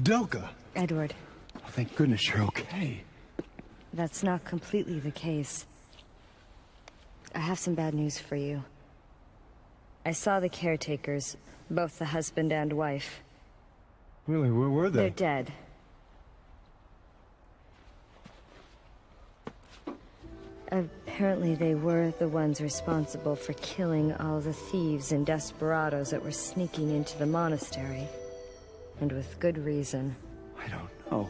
Koudelka! Edward. Oh, thank goodness you're okay. That's not completely the case. I have some bad news for you. I saw the caretakers, both the husband and wife. Really? Where were they? They're dead. Apparently they were the ones responsible for killing all the thieves and desperados that were sneaking into the monastery. And with good reason. I don't know.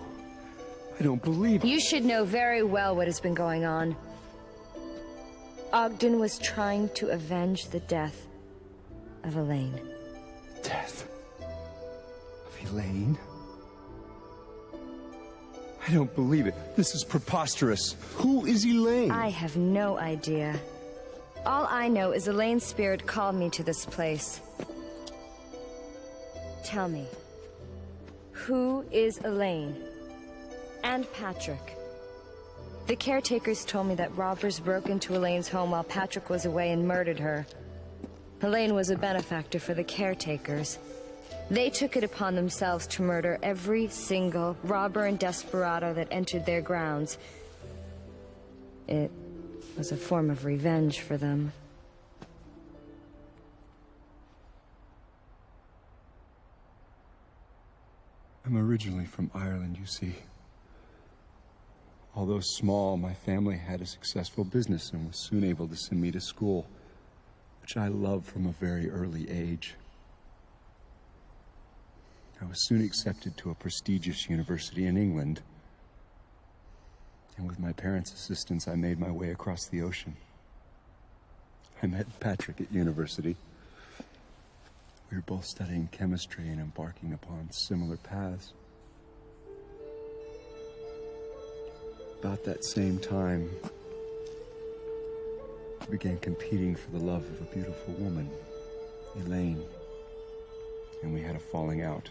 I don't believe it. You should know very well what has been going on. Ogden was trying to avenge the death of Elaine. Death? Of Elaine? I don't believe it. This is preposterous. Who is Elaine? I have no idea. All I know is Elaine's spirit called me to this place. Tell me, who is Elaine? And Patrick? The caretakers told me that robbers broke into Elaine's home while Patrick was away and murdered her. Elaine was a benefactor for the caretakers. They took it upon themselves to murder every single robber and desperado that entered their grounds. It was a form of revenge for them. I'm originally from Ireland, you see. Although small, my family had a successful business and was soon able to send me to school, which I loved from a very early age. I was soon accepted to a prestigious university in England. And with my parents' assistance, I made my way across the ocean. I met Patrick at university. We were both studying chemistry and embarking upon similar paths. About that same time, we began competing for the love of a beautiful woman, Elaine, and we had a falling out.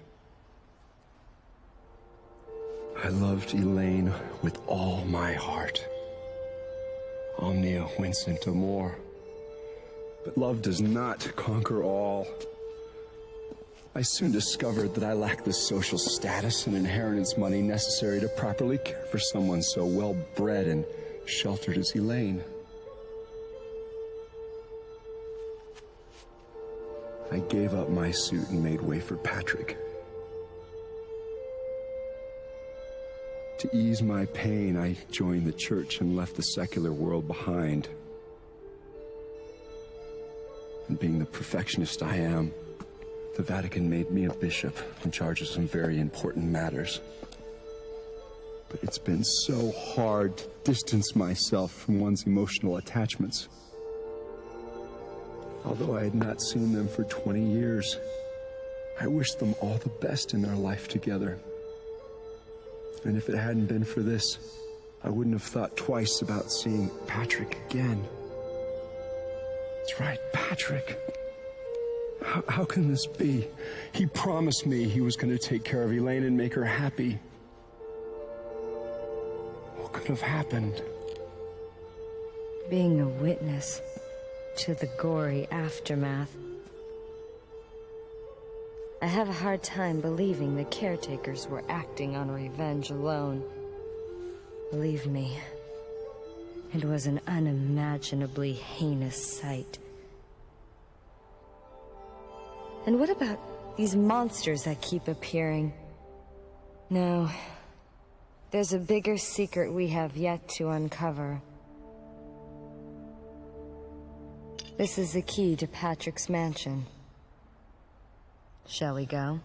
I loved Elaine with all my heart. Omnia vincit amor. But love does not conquer all. I soon discovered that I lacked the social status and inheritance money necessary to properly care for someone so well-bred and sheltered as Elaine. I gave up my suit and made way for Patrick. To ease my pain, I joined the church and left the secular world behind. And being the perfectionist I am, the Vatican made me a bishop in charge of some very important matters. But it's been so hard to distance myself from one's emotional attachments. Although I had not seen them for 20 years, I wished them all the best in their life together. And if it hadn't been for this, I wouldn't have thought twice about seeing Patrick again. That's right, Patrick. How can this be? He promised me he was going to take care of Elaine and make her happy. What could have happened? Being a witness to the gory aftermath. I have a hard time believing the caretakers were acting on revenge alone. Believe me, it was an unimaginably heinous sight. And what about these monsters that keep appearing? No, there's a bigger secret we have yet to uncover. This is the key to Patrick's mansion. Shall we go?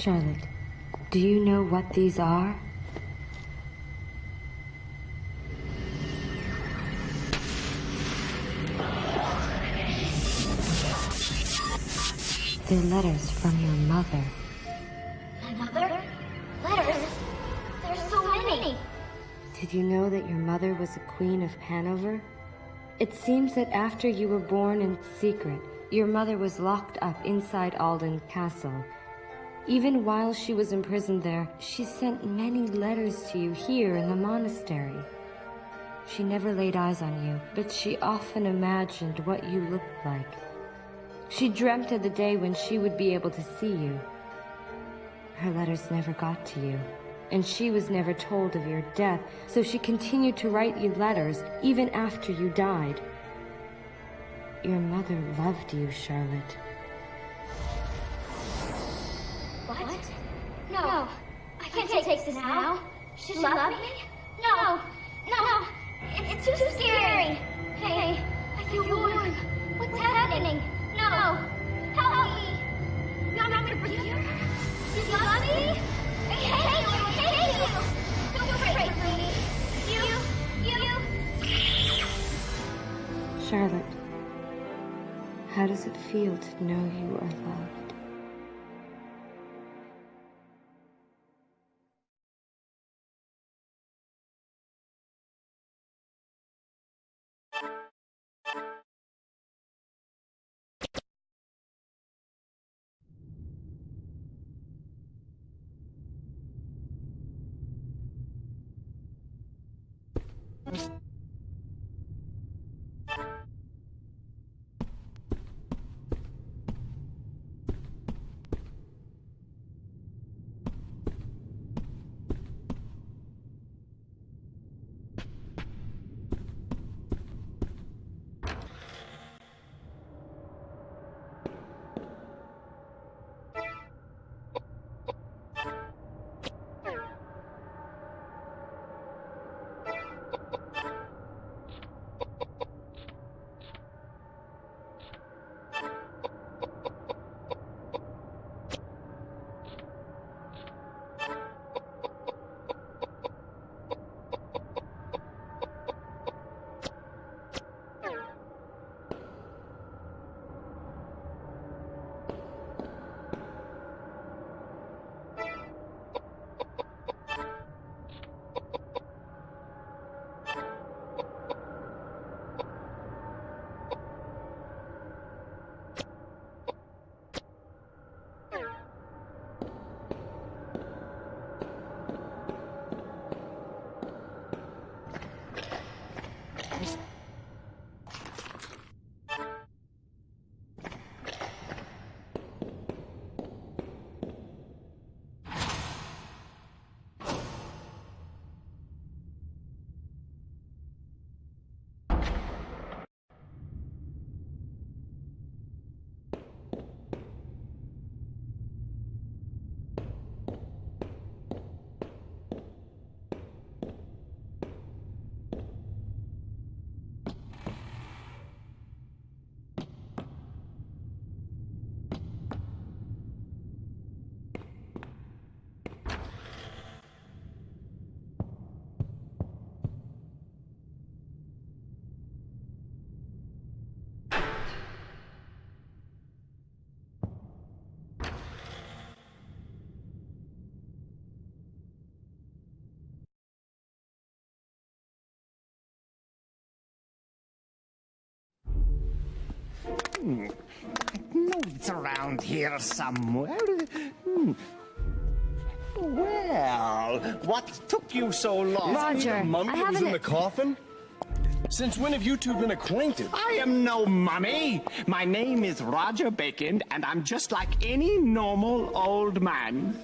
Charlotte, do you know what these are? They're letters from your mother. My mother? Letters? There's so many. Did you know that your mother was a queen of Hanover? It seems that after you were born in secret, your mother was locked up inside Ogden Castle. Even while she was imprisoned there, she sent many letters to you here in the monastery. She never laid eyes on you, but she often imagined what you looked like. She dreamt of the day when she would be able to see you. Her letters never got to you, and she was never told of your death, so she continued to write you letters even after you died. Your mother loved you, Charlotte. What? No, I can't take this now. She love me? No, no, it's too scary. Hey, I feel warm. What's happening? No, help me. Dr. Breeder? You love me? I hate you. Don't break me. You. Charlotte, how does it feel to know you are loved? I know it's around here somewhere. Well, what took you so long? Roger, The mummy I that was haven't... in the coffin? Since when have you two been acquainted? I am no mummy. My name is Roger Bacon, and I'm just like any normal old man.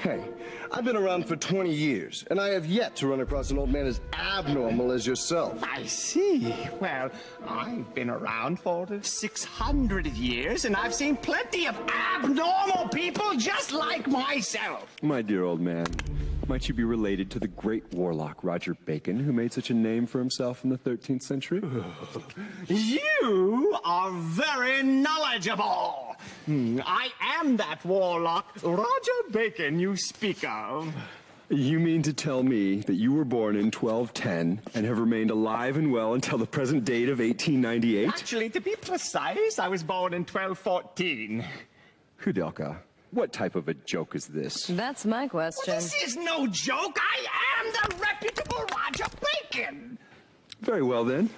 Hey, I've been around for 20 years, and I have yet to run across an old man as abnormal as yourself. I see. Well, I've been around for 600 years, and I've seen plenty of abnormal people just like myself. My dear old man, might you be related to the great warlock Roger Bacon, who made such a name for himself in the 13th century? You are very knowledgeable. I am that warlock, Roger Bacon, you speak of. You mean to tell me that you were born in 1210 and have remained alive and well until the present date of 1898? Actually, to be precise, I was born in 1214. Koudelka, what type of a joke is this? That's my question. This is no joke. I am the reputable Roger Bacon. Very well, then.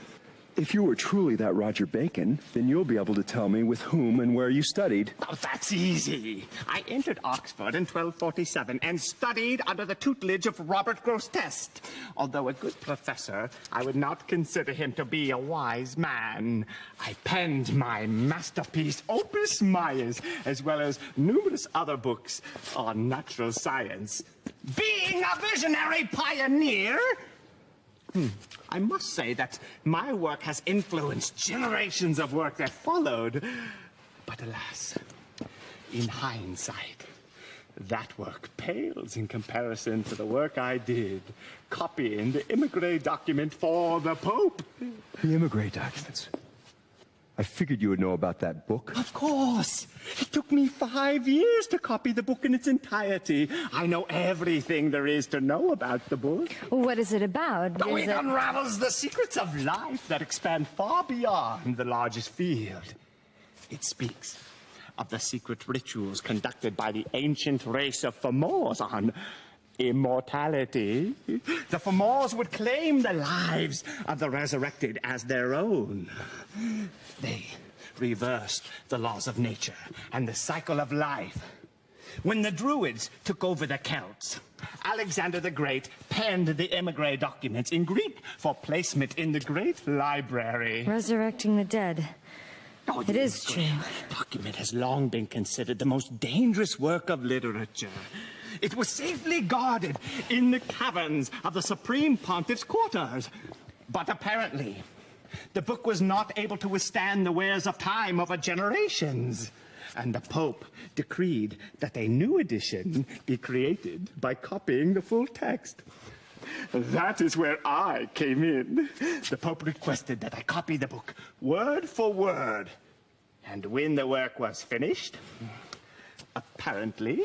If you were truly that Roger Bacon, then you'll be able to tell me with whom and where you studied. Oh, that's easy. I entered Oxford in 1247 and studied under the tutelage of Robert Grosseteste. Although a good professor, I would not consider him to be a wise man. I penned my masterpiece, Opus Maius, as well as numerous other books on natural science. Being a visionary pioneer, I must say that my work has influenced generations of work that followed. But alas, in hindsight, that work pales in comparison to the work I did copying the Immigré document for the Pope. The Immigré documents. I figured you would know about that book. Of course. It took me 5 years to copy the book in its entirety. I know everything there is to know about the book. What is it about? Oh, Is it it... unravels the secrets of life that expand far beyond the largest field. It speaks of the secret rituals conducted by the ancient race of Fomors on immortality. The Fomors would claim the lives of the resurrected as their own. They reversed the laws of nature and the cycle of life. When the Druids took over the Celts, Alexander the Great penned the Immigré documents in Greek for placement in the Great Library. Resurrecting the dead. Oh, It is true. The document has long been considered the most dangerous work of literature. It was safely guarded in the caverns of the Supreme Pontiff's quarters. But apparently, the book was not able to withstand the wears of time over generations. And the Pope decreed that a new edition be created by copying the full text. That is where I came in. The Pope requested that I copy the book word for word. And when the work was finished, apparently,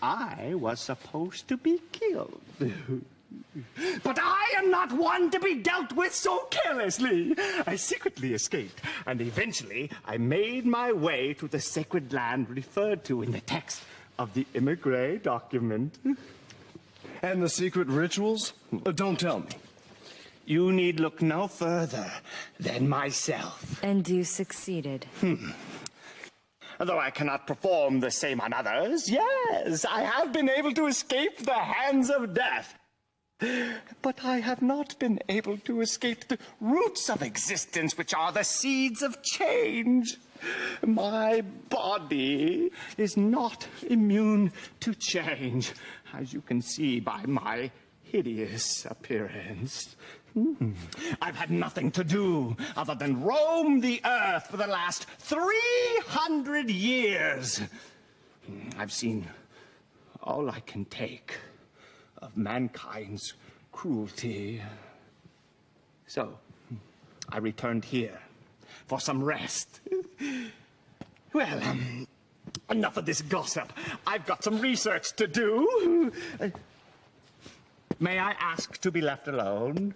I was supposed to be killed. But I am not one to be dealt with so carelessly. I secretly escaped, and eventually I made my way to the sacred land referred to in the text of the Immigré document. And the secret rituals? Don't tell me. You need look no further than myself. And you succeeded. Though I cannot perform the same on others, yes, I have been able to escape the hands of death. But I have not been able to escape the roots of existence, which are the seeds of change. My body is not immune to change, as you can see by my hideous appearance. I've had nothing to do other than roam the earth for the last 300 years. I've seen all I can take of mankind's cruelty. So, I returned here for some rest. Well, enough of this gossip. I've got some research to do. May I ask to be left alone?